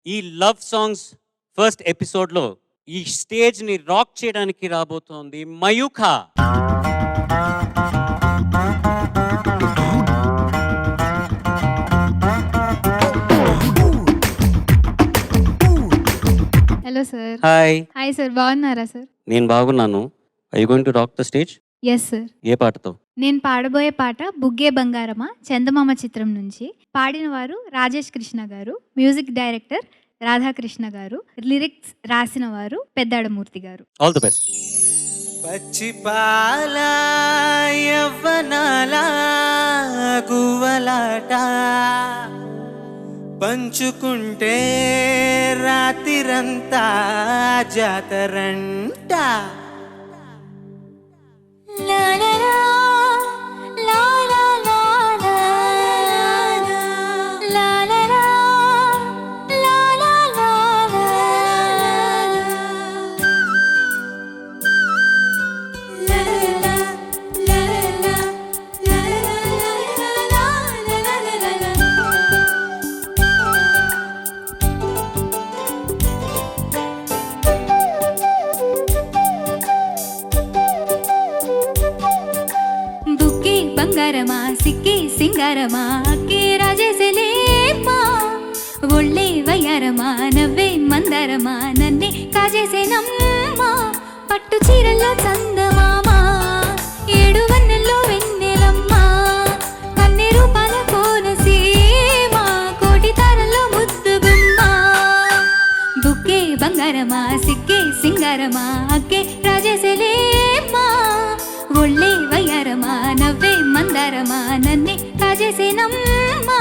ఈ love songs first ఎపిసోడ్లో ఈ స్టేజ్ని రాక్ చేయడానికి రాబోతోంది Mayukha. Hello sir. Hi. Hi sir, బాగున్నారా సార్? నేను బాగున్నాను. I going to rock the stage? Yes sir. ఏ పాటతో? నేను పాడబోయే పాట బుగ్గే బంగారమా చందమామ చిత్రం నుంచి. పాడిన వారు రాజేష్ కృష్ణ గారు, మ్యూజిక్ డైరెక్టర్ రాధాకృష్ణ గారు, లిరిక్స్ రాసిన వారు పెద్దాడమూర్తి గారు. All the best. పచ్చి పాల యవ్వనాల గువ్వలాట పంచుకుంటే రాత్రిరంతా జాతరంట. బంగారమా సిక్కి సింగారమా అక్కే రాజేసేలేమా, ఒళ్ళే వయ్యారమా నవ్వే మందారమా నన్నే కాజేసేనమ్మా. పట్టు చీరల్లో చందమామా, ఏడు వన్నెల్లో వెన్నెలమ్మా, కన్నె రూపాల కోనసీమా, కోటి తారల్లో ముద్దుగుమ్మా. బుక్కే బంగారమా సిక్కే సింగారమా అక్కే రాజేసేలేమా, ఒళ్ళే వయ్యారమా నవ్వే మందారమా నన్నే కాజేసేనమ్మా.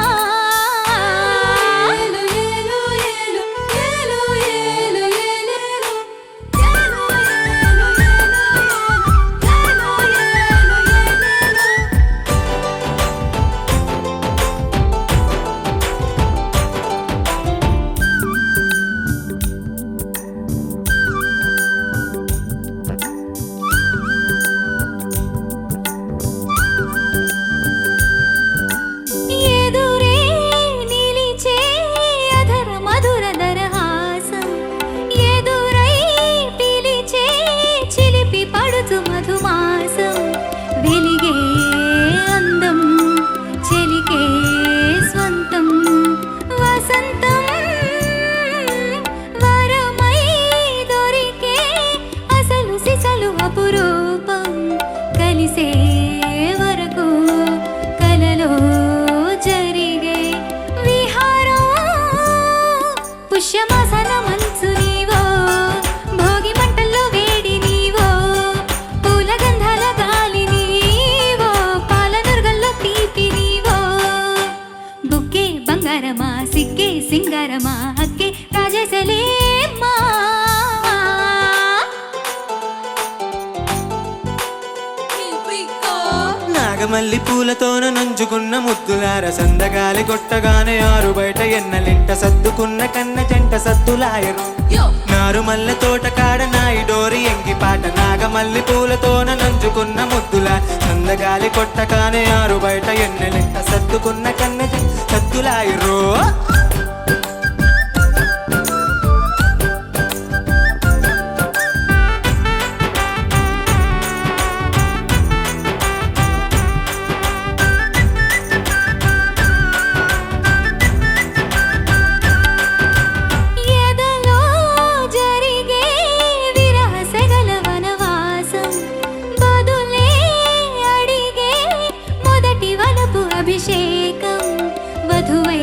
పుష్యమాసన మంచు నీవో, భోగి మంటల్లో వేడి నీవో, పూల గంధాల గాలి నీవో, పాల నురగల్లో తీపి నీవో. బుక్కే బంగారమా సిక్కే సింగారమా అక్కే రాజేసలేమ్మా. నాగమల్లి పూలతోన నంచుకున్న ముద్దులార సందగాలి కొట్టగానే ఆరు బయట ఎన్నలింట సర్దుకున్న కన్న జంట సద్దులాయరు. నారుమల్ల తోట కాడ నాయి డోరి ఎంగి పాట. నాగమల్లి పూలతోన నంచుకున్న ముద్దులార సందగాలి కొట్టగానే ఆరు బయట ఎన్నలింట సర్దుకున్న కన్న జంట సద్దులాయరు. అభిషేకం వధువై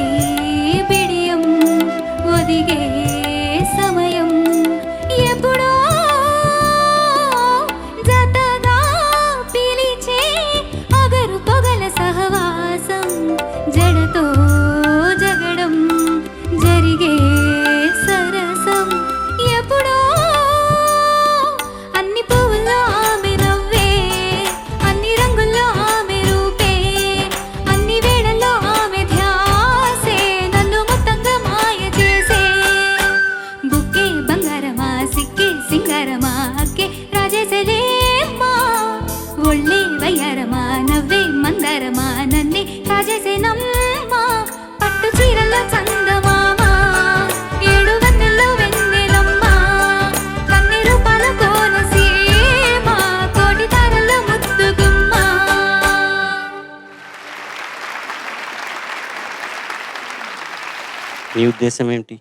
ఉద్దేశం ఏంటి?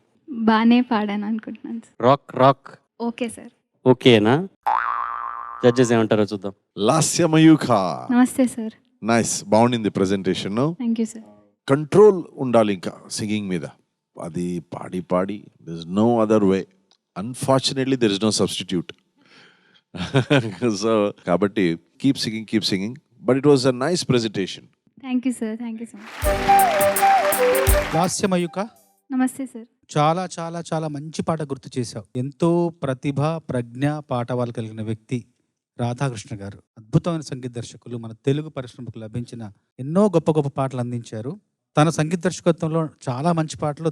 బాగానే పాడాను అనుకుంటున్నాను సార్. Rock okay sir. ఓకేనా? జడ్జెస్ ఏమంటారో చూద్దాం. లాస్య మయూఖ. నమస్తే సార్. నైస్, బాగుండింది presentation. Thank you sir. Control ఉండాలి ఇంకా సింగింగ్ మీద. అది పాడి there is no other way. Unfortunately there is no substitute. So కాబట్టి keep singing but it was a nice presentation. Thank you sir. Thank you so much. Lasya Mayukha, నమస్తే sir. చాలా చాలా చాలా మంచి పాట గుర్తు చేశావు. ఎంతో ప్రతిభ, ప్రజ్ఞ, పాటవాలు కలిగిన వ్యక్తి రాధాకృష్ణ గారు. అద్భుతమైన సంగీత దర్శకులు. మన తెలుగు పరిశ్రమకు లభించిన ఎన్నో గొప్ప గొప్ప పాటలు అందించారు. తన సంగీత దర్శకత్వంలో చాలా మంచి పాటలు.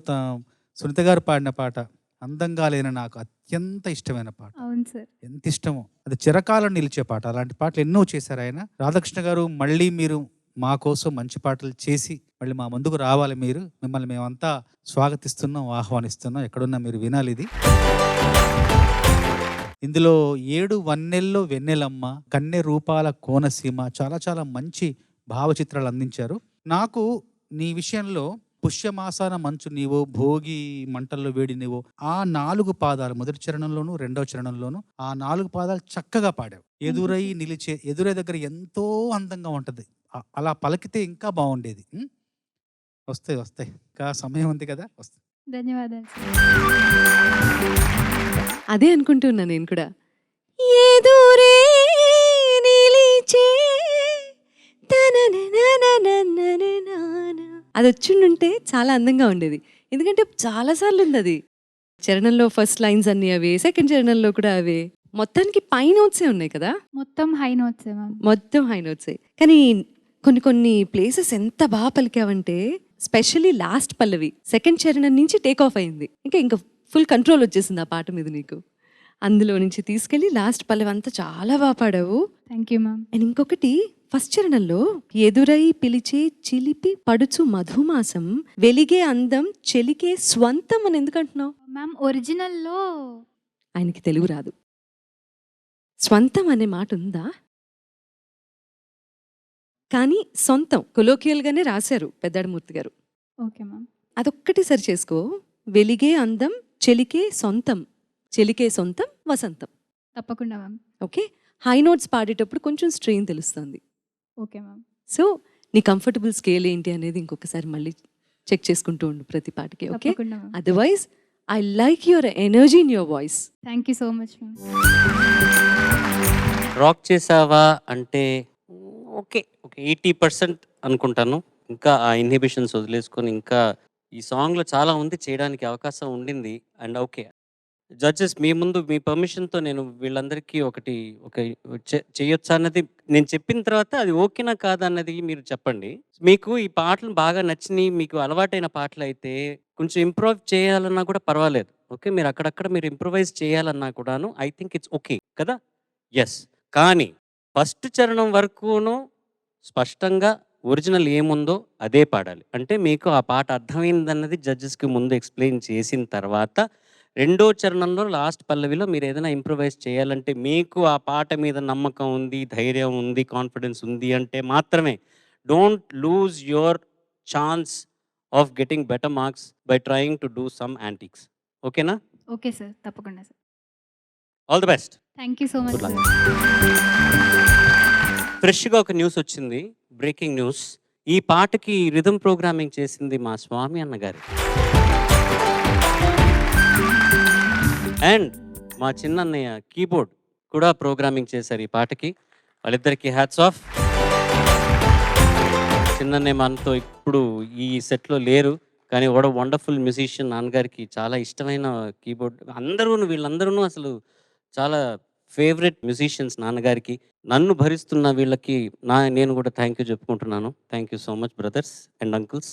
సునీత గారు పాడిన పాట అందంగా లేని నాకు అత్యంత ఇష్టమైన పాట. అవును సార్. ఎంత ఇష్టమో, అది చిరకాలం నిలిచే పాట. అలాంటి పాటలు ఎన్నో చేశారు ఆయన. రాధాకృష్ణ గారు, మళ్ళీ మీరు మా కోసం మంచి పాటలు చేసి మళ్ళీ మా ముందుకు రావాలి. మిమ్మల్ని మేమంతా స్వాగతిస్తున్నాం, ఆహ్వానిస్తున్నాం. ఎక్కడున్నా మీరు వినాలి ఇది. ఇందులో 7 వన్నెల్లో వెన్నెలమ్మ, కన్నె రూపాల కోనసీమ, చాలా చాలా మంచి భావచిత్రాలు అందించారు. నాకు నీ విషయంలో పుష్యమాసాన మంచు నీవో, భోగి మంటల్లో వేడి నీవో, ఆ 4 పాదాలు మొదటి చరణంలోను రెండవ చరణంలోను ఆ 4 పాదాలు చక్కగా పాడావు. ఎదురై నిలిచే, ఎదురై దగ్గర ఎంతో అందంగా ఉంటది. అలా పలికితే ఇంకా బాగుండేది. వస్తాయి ఇంకా సమయం ఉంది కదా, వస్తాయి. ధన్యవాదాలు సార్. అదే అనుకుంటున్నా నేను కూడా. ఎదురే నిలిచే అది వచ్చిండుంటే చాలా అందంగా ఉండేది. ఎందుకంటే చాలాసార్లు ఉంది అది. చరణంలో ఫస్ట్ లైన్స్ అన్నీ అవే, సెకండ్ చరణంలో కూడా అవే. మొత్తానికి పై నోట్సే ఉన్నాయి కదా. మొత్తం హై నోట్స్ మ్యామ్. మొత్తం హై నోట్సే. కానీ కొన్ని ప్లేసెస్ ఎంత బాగా పలికావంటే, స్పెషల్లీ లాస్ట్ పల్లవి సెకండ్ చరణం నుంచి టేక్ ఆఫ్ అయింది. ఇంకా ఫుల్ కంట్రోల్ వచ్చేసింది ఆ పాట మీద నీకు. అందులో నుంచి తీసుకెళ్ళి లాస్ట్ పల్లవి అంతా చాలా బాగా పాడావు. Thank you ma'am. అండ్ ఇంకొకటి, ఫస్ట్ చరణంలో ఎదురై పిలిచే చిలిపి పడుచు మధుమాసం, వెలిగే అందం చెలికే స్వంతం అని ఎందుకు అంటున్నావు? మ్యామ్ ఒరిజినల్లో ఆయనకి తెలుగు రాదు. స్వంతం అనే మాట ఉందా? కానీ సొంతం కొలోకియల్గానే రాశారు పెద్దాడమూర్తి గారు. Okay ma'am. అదొక్కటి సరి చేసుకో. వెలిగే అందం చెలికే సొంతం, చెలికే సొంతం వసంతం. తప్పకుండా మ్యామ్. ఓకే. హై నోట్స్ పాడేటప్పుడు కొంచెం స్ట్రెయిన్ తెలుస్తుంది. Okay ma'am. సో నీ కంఫర్టబుల్ స్కేల్ ఏంటి అనేది ఇంకొకసారి మళ్ళీ చెక్ చేసుకుంటూ ఉండు ప్రతి పాటకి. ఓకే. తప్పకుండా ma'am. Otherwise I like your energy in your voice. Thank you so much ma'am. Rock చేసావా అంటే ఓకే 80% అనుకుంటాను. ఇంకా ఆ ఇన్హిబిషన్స్ వదిలేసుకొని ఇంకా ఈ సాంగ్లో చాలా ఉంది చేయడానికి అవకాశం ఉండింది. అండ్ ఓకే జడ్జెస్, మీ ముందు మీ పర్మిషన్తో నేను వీళ్ళందరికీ చేయొచ్చా అన్నది నేను చెప్పిన తర్వాత అది ఓకేనా కాదా అన్నది మీరు చెప్పండి. మీకు ఈ పాటలు బాగా నచ్చినాయి, మీకు అలవాటైన పాటలు అయితే కొంచెం ఇంప్రూవ్ చేయాలన్నా కూడా పర్వాలేదు. ఓకే, మీరు అక్కడక్కడ మీరు ఇంప్రూవైజ్ చేయాలన్నా కూడాను ఐ థింక్ ఇట్స్ ఓకే కదా. ఎస్, కానీ ఫస్ట్ చరణం వరకును స్పష్టంగా ఒరిజినల్ ఏముందో అదే పాడాలి. అంటే మీకు ఆ పాట అర్థమైందన్నది జడ్జెస్కి ముందు ఎక్స్ప్లెయిన్ చేసిన తర్వాత రెండో చరణంలో లాస్ట్ పల్లవిలో మీరు ఏదైనా ఇంప్రూవైజ్ చేయాలంటే, మీకు ఆ పాట మీద నమ్మకం ఉంది, ధైర్యం ఉంది, కాన్ఫిడెన్స్ ఉంది అంటే మాత్రమే. Don't lose your chance of getting better marks by trying to do some antiques. ఓకేనా? ఓకే సార్, తప్పకుండా sir. All the best. Thank you so much Good luck. Sir. ఫ్రెష్గా ఒక న్యూస్ వచ్చింది, బ్రేకింగ్ న్యూస్. ఈ పాటకి రిథమ్ ప్రోగ్రామింగ్ చేసింది మా స్వామి అన్నగారు అండ్ మా చిన్నన్నయ్య కీబోర్డ్ కూడా ప్రోగ్రామింగ్ చేశారు ఈ పాటకి. వాళ్ళిద్దరికి హ్యాట్స్ ఆఫ్. చిన్నన్నయ్య మనతో ఇప్పుడు ఈ సెట్లో లేరు, కానీ వాడు వండర్ఫుల్ మ్యూజిషియన్. నాన్నగారికి చాలా ఇష్టమైన కీబోర్డ్. వీళ్ళందరూ అసలు చాలా ఫేవరెట్ మ్యూజిషియన్స్ నాన్నగారికి. నన్ను భరిస్తున్న వీళ్ళకి నేను కూడా థ్యాంక్ యూ చెప్పుకుంటున్నాను. Thank you so much brothers and uncles.